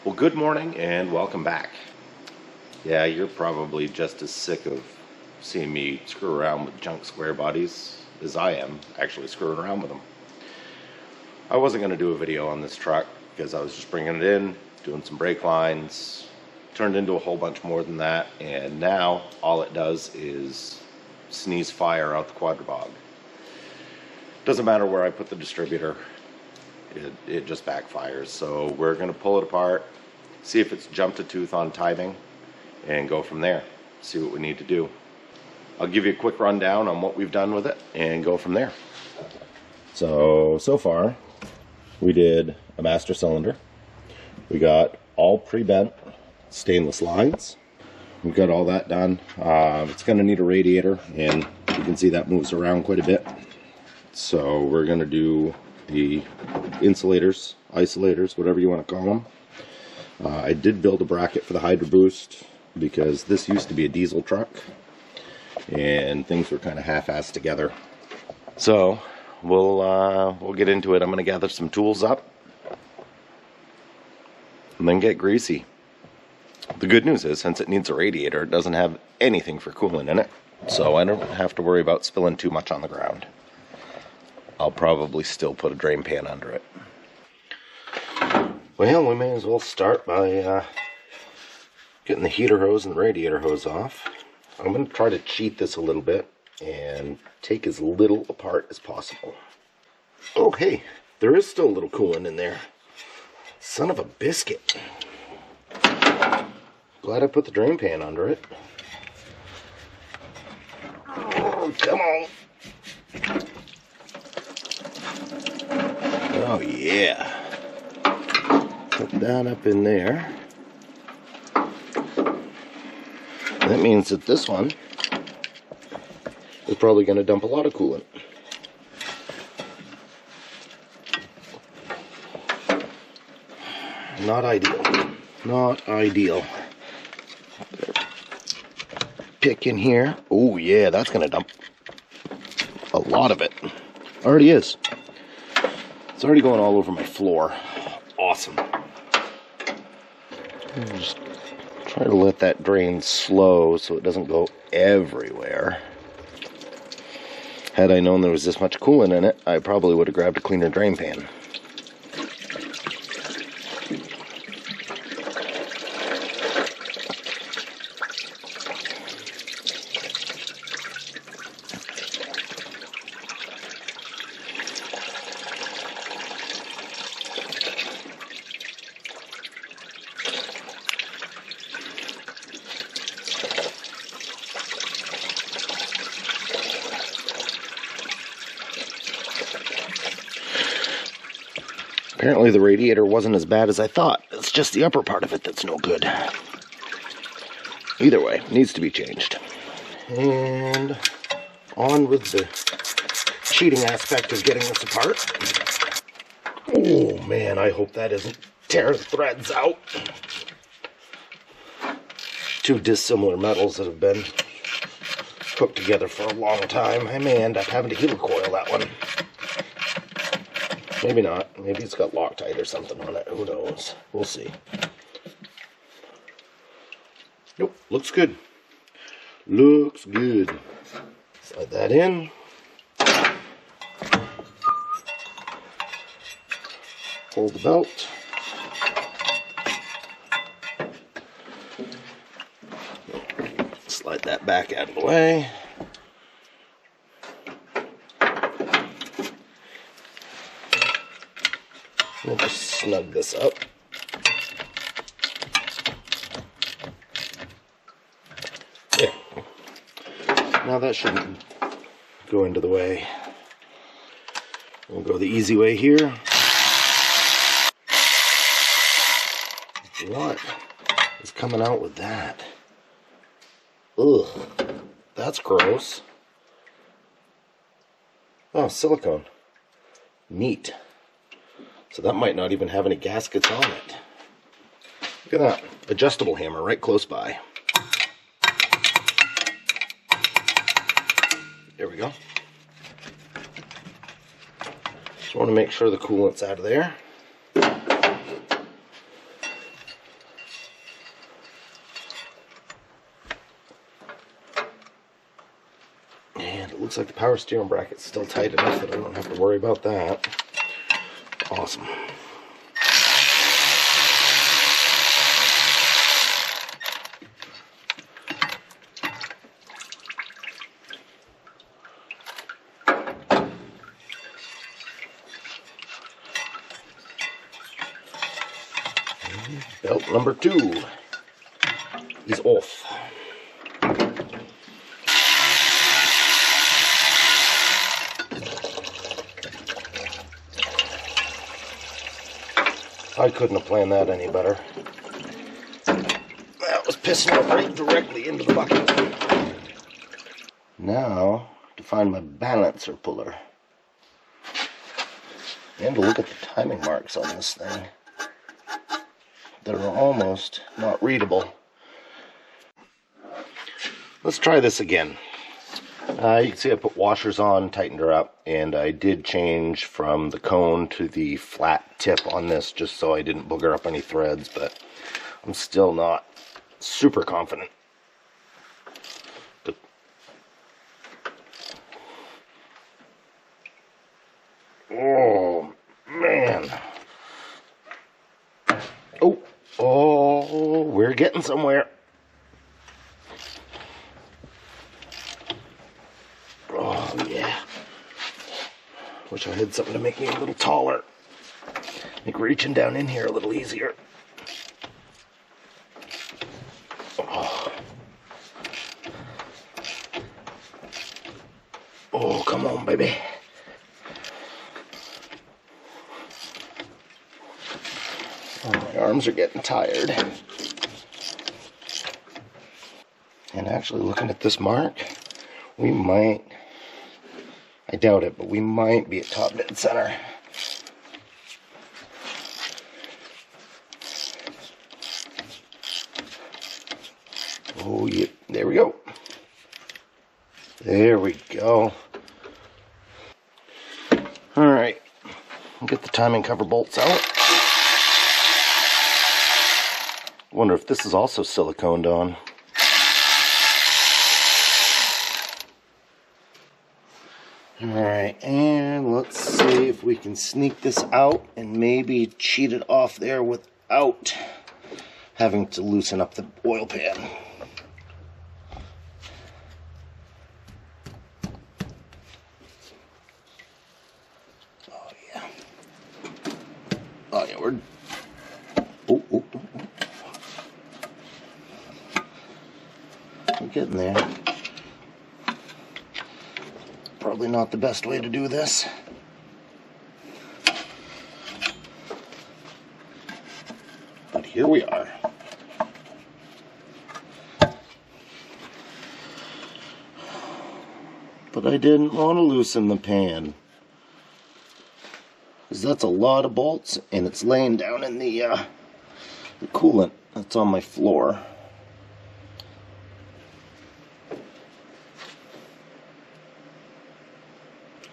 Well, good morning and welcome back. Yeah, you're probably just as sick of seeing me screw around with junk square bodies as I am actually screwing around with them. I wasn't going to do a video on this truck because I was just bringing it in, doing some brake lines, turned into a whole bunch more than that, and now all it does is sneeze fire out the quadribog. Doesn't matter where I put the distributor, it just backfires. So we're going to pull it apart, see if it's jumped a tooth on timing, and go from there. See what we need to do. I'll give you a quick rundown on what we've done with it and go from there. So far, we did a master cylinder. We got all pre-bent stainless lines. We've got all that done. It's going to need a radiator, and you can see that moves around quite a bit. So we're going to do the insulators, isolators, whatever you want to call them. I did build a bracket for the Hydro Boost because this used to be a diesel truck and things were kind of half-assed together. So we'll get into it. I'm going to gather some tools up and then get greasy. The good news is, since it needs a radiator, it doesn't have anything for coolant in it, so I don't have to worry about spilling too much on the ground. I'll probably still put a drain pan under it. Well, we may as well start by getting the heater hose and the radiator hose off. I'm going to try to cheat this a little bit and take as little apart as possible. Oh, hey, there is still a little coolant in there. Son of a biscuit. Glad I put the drain pan under it. Oh, come on. Oh, yeah. Put that up in there. That means that this one is probably going to dump a lot of coolant. Not ideal. Not ideal. Pick in here. Oh yeah, that's going to dump a lot of it. Already is. It's already going all over my floor. Awesome. Just try to let that drain slow so it doesn't go everywhere. Had I known there was this much coolant in it, I probably would have grabbed a cleaner drain pan. Apparently the radiator wasn't as bad as I thought. It's just the upper part of it that's no good. Either way, needs to be changed. And on with the cheating aspect of getting this apart. Oh man, I hope that isn't tearing threads out. Two dissimilar metals that have been hooked together for a long time. I may end up having to helicoil that one. Maybe not. Maybe it's got Loctite or something on it. Who knows? We'll see. Nope. Looks good. Looks good. Slide that in. Hold the belt. Slide that back out of the way. We'll just snug this up. Yeah. Now that shouldn't go into the way. We'll go the easy way here. What is coming out with that? Ugh, that's gross. Oh, silicone. Neat. So that might not even have any gaskets on it. Look at that. Adjustable hammer right close by. There we go. Just want to make sure the coolant's out of there. looks like the power steering bracket's still tight enough that I don't have to worry about that. Awesome. Belt number 2 is off. I couldn't have planned that any better. That was pissing it right directly into the bucket. Now, to find my balancer puller. And to look at the timing marks on this thing. That are almost not readable. Let's try this again. You can see I put washers on, tightened her up, and I did change from the cone to the flat tip on this just so I didn't booger up any threads, but I'm still not super confident. Oh, man. Oh, we're getting somewhere. Oh, yeah. Wish I had something to make me a little taller. Make reaching down in here a little easier. Oh, oh, come on, baby. Oh, my arms are getting tired. And actually, looking at this mark, we might, I doubt it, but we might be at top dead center. Oh, yeah, there we go. There we go. All right, I'll get the timing cover bolts out. Wonder if this is also siliconed on. Alright, and let's see if we can sneak this out and maybe cheat it off there without having to loosen up the oil pan. Oh yeah. Oh yeah, we're... Oh, oh, oh. We're getting there. Probably not the best way to do this. But here we are. But I didn't want to loosen the pan, because that's a lot of bolts and it's laying down in the coolant that's on my floor.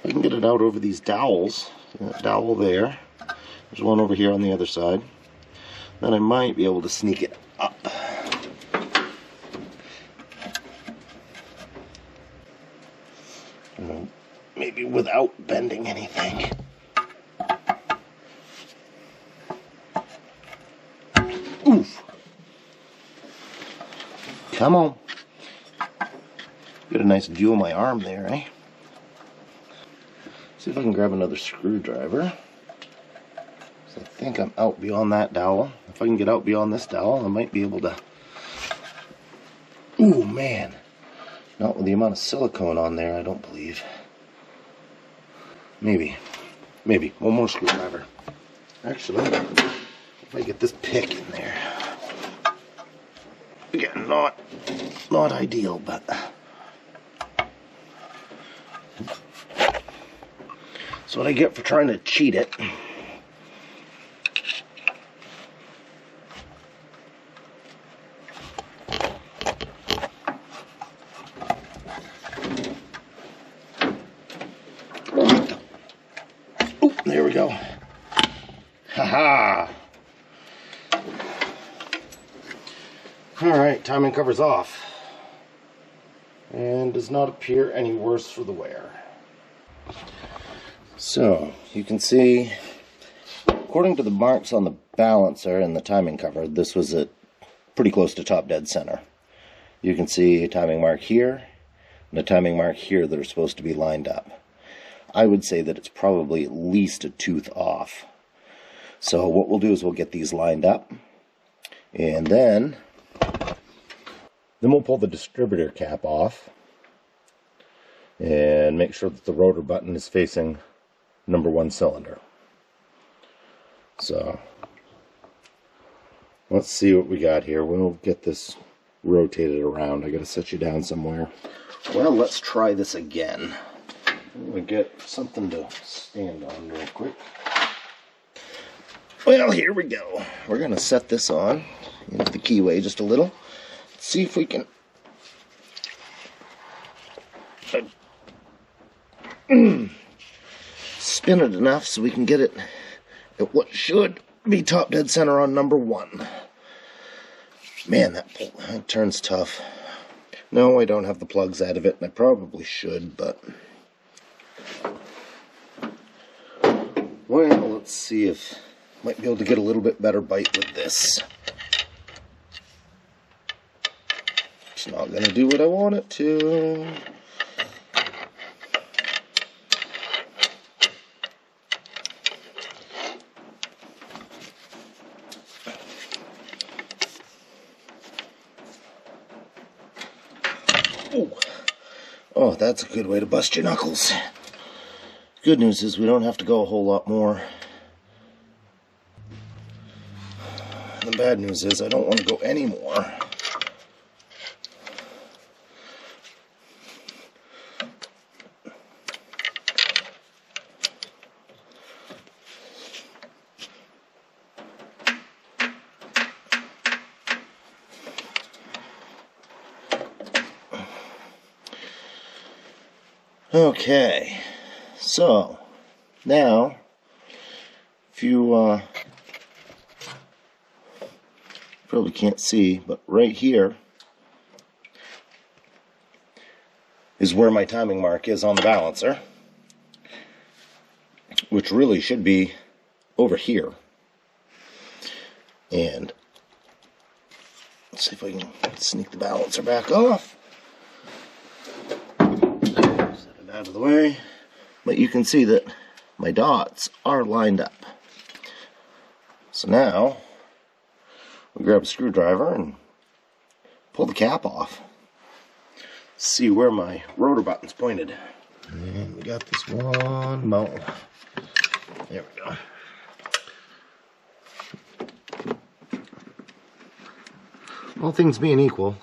I can get it out over these dowels. That dowel there. There's one over here on the other side. Then I might be able to sneak it up. Maybe without bending anything. Oof! Come on. Get a nice view of my arm there, eh? See if I can grab another screwdriver. So I think I'm out beyond that dowel. If I can get out beyond this dowel, I might be able to... Ooh, man. Not with the amount of silicone on there, I don't believe. Maybe. Maybe. One more screwdriver. Actually, if I get this pick in there. Again, not ideal, but... That's what I get for trying to cheat it. Oh, there we go. Haha. Alright, timing cover's off. and does not appear any worse for the wear. So you can see, according to the marks on the balancer and the timing cover, this was at pretty close to top dead center. You can see a timing mark here and a timing mark here that are supposed to be lined up. I would say that it's probably at least a tooth off. So what we'll do is we'll get these lined up, and then we'll pull the distributor cap off and make sure that the rotor button is facing number 1 cylinder. So let's see what we got here. We'll get this rotated around. I gotta set you down somewhere. Well, let's try this again. We'll get something to stand on real quick. Well, here we go. We're gonna set this on into the keyway just a little. Let's see if we can spin it enough so we can get it at what should be top dead center on number 1. Man, that turns tough. No, I don't have the plugs out of it, and I probably should, but well, let's see if I might be able to get a little bit better bite with this. It's not going to do what I want it to. Oh, that's a good way to bust your knuckles. Good news is we don't have to go a whole lot more. The bad news is I don't want to go any more. Okay, so now if you probably can't see, but right here is where my timing mark is on the balancer, which really should be over here. And let's see if I can sneak the balancer back off. Out of the way, but you can see that my dots are lined up. So now we'll grab a screwdriver and pull the cap off. See where my rotor button's pointed. And we got this one mount. There we go. All things being equal,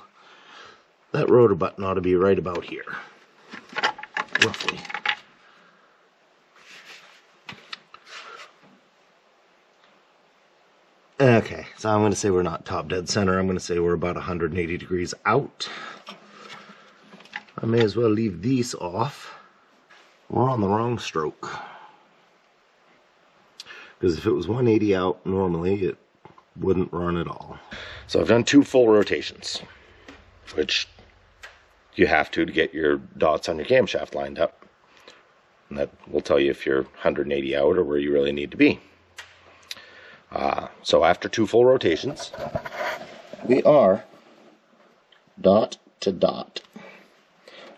that rotor button ought to be right about here. Roughly. Okay, so I'm going to say we're not top dead center. I'm going to say we're about 180 degrees out. I may as well leave these off. We're on the wrong stroke. Because if it was 180 out normally, it wouldn't run at all. So I've done 2 full rotations, which you have to get your dots on your camshaft lined up. And that will tell you if you're 180 out or where you really need to be. So after 2 full rotations, we are dot to dot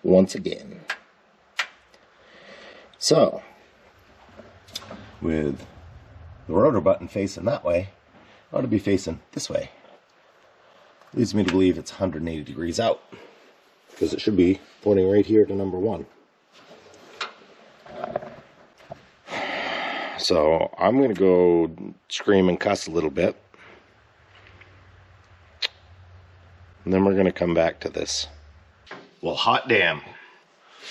once again. So, with the rotor button facing that way, I ought to be facing this way. Leads me to believe it's 180 degrees out, because it should be pointing right here to number 1. So I'm going to go scream and cuss a little bit, and then we're going to come back to this. Well, hot damn.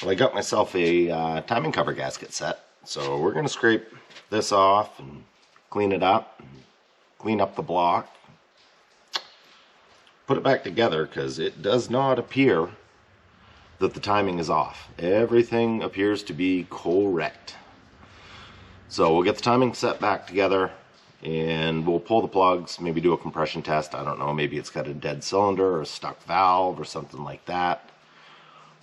Well, I got myself a timing cover gasket set, so we're going to scrape this off and clean it up, and clean up the block, put it back together, because it does not appear that the timing is off. Everything appears to be correct. So we'll get the timing set back together, and we'll pull the plugs, maybe do a compression test. I don't know, maybe it's got a dead cylinder or a stuck valve or something like that.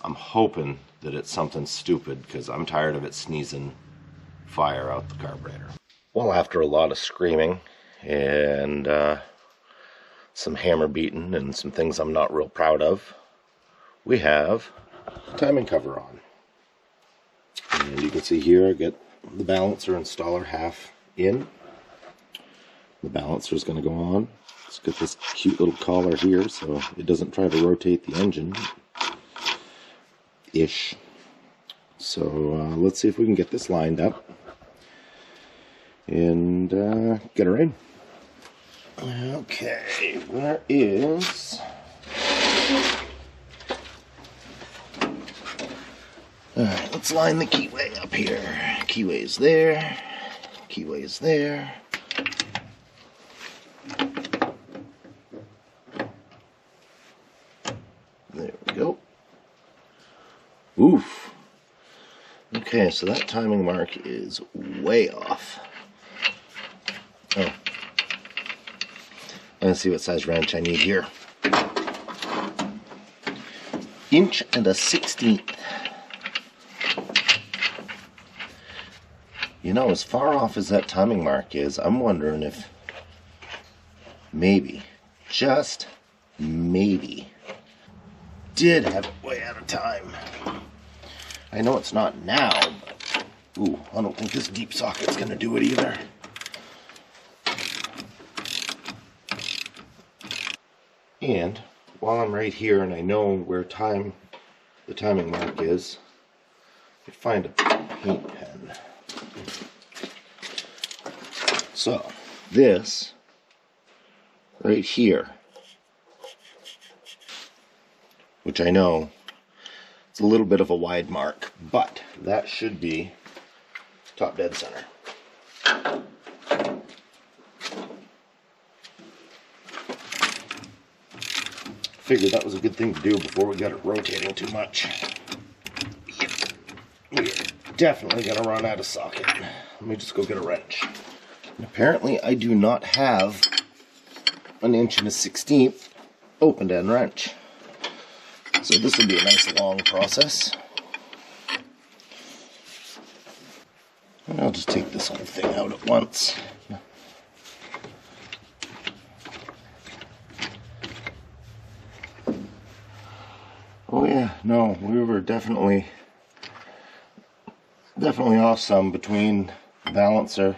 I'm hoping that it's something stupid because I'm tired of it sneezing fire out the carburetor. Well, after a lot of screaming and some hammer beating and some things I'm not real proud of, we have the timing cover on. And you can see here I get the balancer installer half in. The balancer is going to go on. It's got this cute little collar here so it doesn't try to rotate the engine. Ish. So let's see if we can get this lined up and get her in. Okay, where is... Alright, let's line the keyway up here. Keyway's there. Keyway's there. There we go. Oof. Okay, so that timing mark is way off. Oh. Let's see what size wrench I need here. 1 1/16. You know, as far off as that timing mark is, I'm wondering if maybe, just maybe, did have it way out of time. I know it's not now, but ooh, I don't think this deep socket's going to do it either. And while I'm right here and I know where the timing mark is, I find a paint pen. So, this right here, which I know it's a little bit of a wide mark, but that should be top dead center. Figured that was a good thing to do before we got it rotating too much. We're definitely gonna run out of socket. Let me just go get a wrench. And apparently I do not have an 1 1/16 open end wrench. So this will be a nice long process. And I'll just take this whole thing out at once. Oh yeah, no, we were definitely off some between the balancer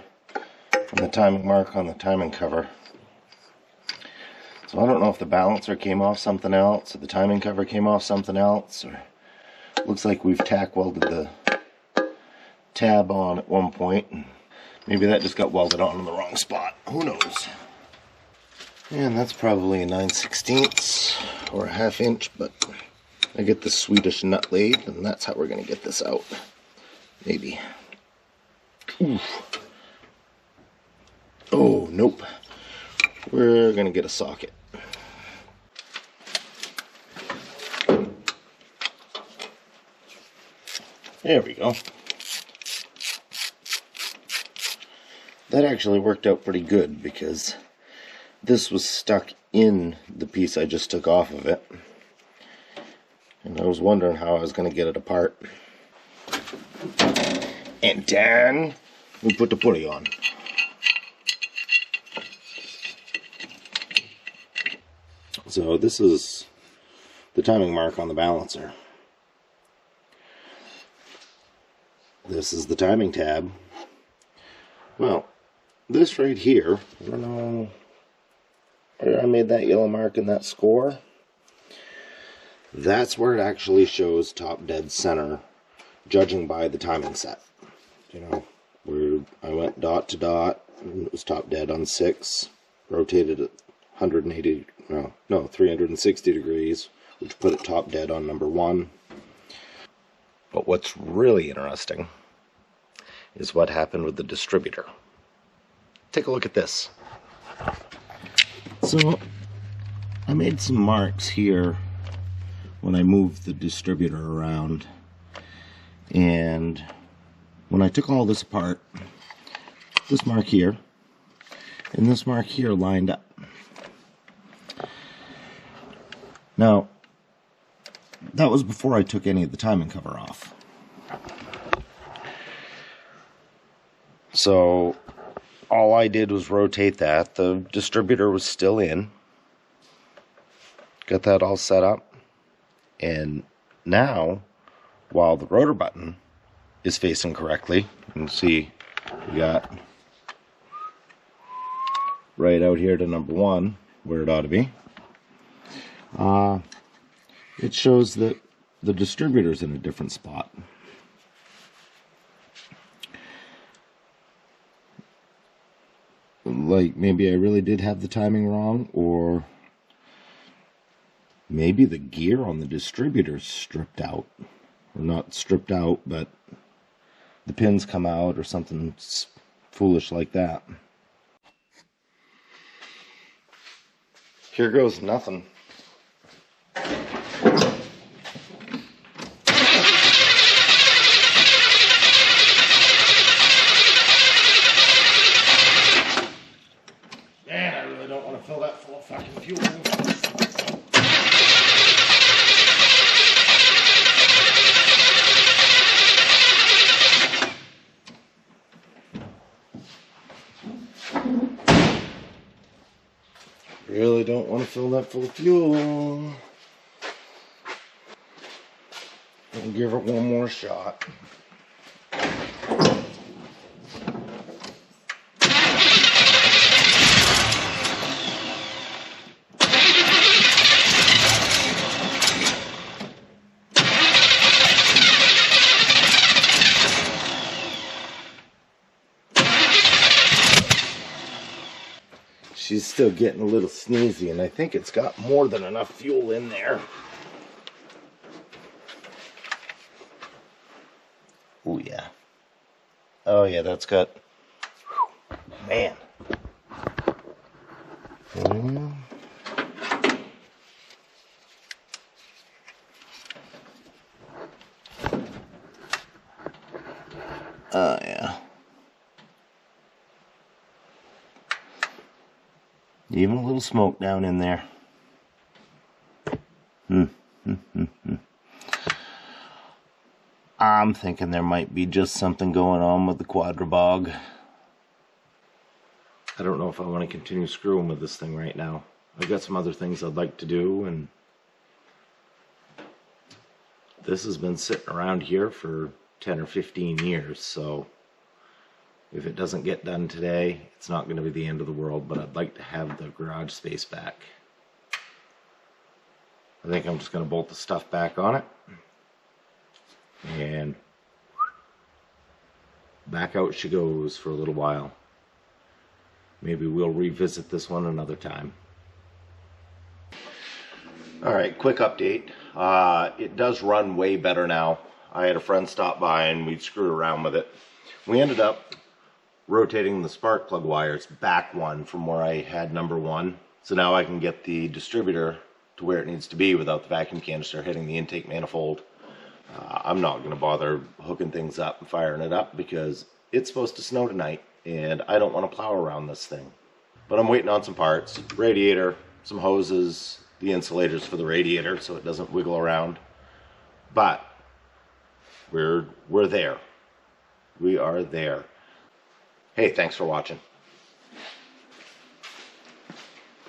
and the timing mark on the timing cover. So I don't know if the balancer came off something else or the timing cover came off something else, or looks like we've tack welded the tab on at one point. Maybe that just got welded on in the wrong spot. Who knows? And that's probably a 9/16 or a 1/2 inch, but I get the Swedish nut lathe, and that's how we're going to get this out. Maybe. Oof. Oh, nope. We're going to get a socket. There we go. That actually worked out pretty good because this was stuck in the piece I just took off of it. And I was wondering how I was going to get it apart. And then we put the pulley on. So this is the timing mark on the balancer. This is the timing tab. Well, this right here, I don't know where I made that yellow mark in that score. That's where it actually shows top dead center, judging by the timing set. You know, where I went dot to dot, and it was top dead on 6, rotated at 360 degrees, which put it top dead on number 1. But what's really interesting is what happened with the distributor. Take a look at this. So, I made some marks here when I moved the distributor around, and when I took all this apart, this mark here and this mark here lined up. Now, that was before I took any of the timing cover off. So all I did was rotate that. The distributor was still in. Got that all set up. And now, while the rotor button is facing correctly, you can see we got right out here to number 1, where it ought to be. It shows that the distributor's in a different spot. Like, maybe I really did have the timing wrong, or maybe the gear on the distributor's stripped out. Or not stripped out, but the pins come out or something foolish like that. Here goes nothing. Man, I really don't want to fill that full of fucking fuel. Really don't want to fill that full of fuel. I'll give it one more shot. She's still getting a little sneezy, and I think it's got more than enough fuel in there. Oh yeah. Oh yeah, that's got, man. Oh yeah. Even a little smoke down in there. I'm thinking there might be just something going on with the quadrabog. I don't know if I want to continue screwing with this thing right now. I've got some other things I'd like to do, and this has been sitting around here for 10 or 15 years, so if it doesn't get done today, it's not going to be the end of the world, but I'd like to have the garage space back. I think I'm just going to bolt the stuff back on it. And back out she goes for a little while. Maybe we'll revisit this one another time. Alright, quick update. It does run way better now. I had a friend stop by and we screwed around with it. We ended up rotating the spark plug wires back one from where I had number 1. So now I can get the distributor to where it needs to be without the vacuum canister hitting the intake manifold. I'm not going to bother hooking things up and firing it up because it's supposed to snow tonight and I don't want to plow around this thing. But I'm waiting on some parts, radiator, some hoses, the insulators for the radiator so it doesn't wiggle around. But we're there. We are there. Hey, thanks for watching.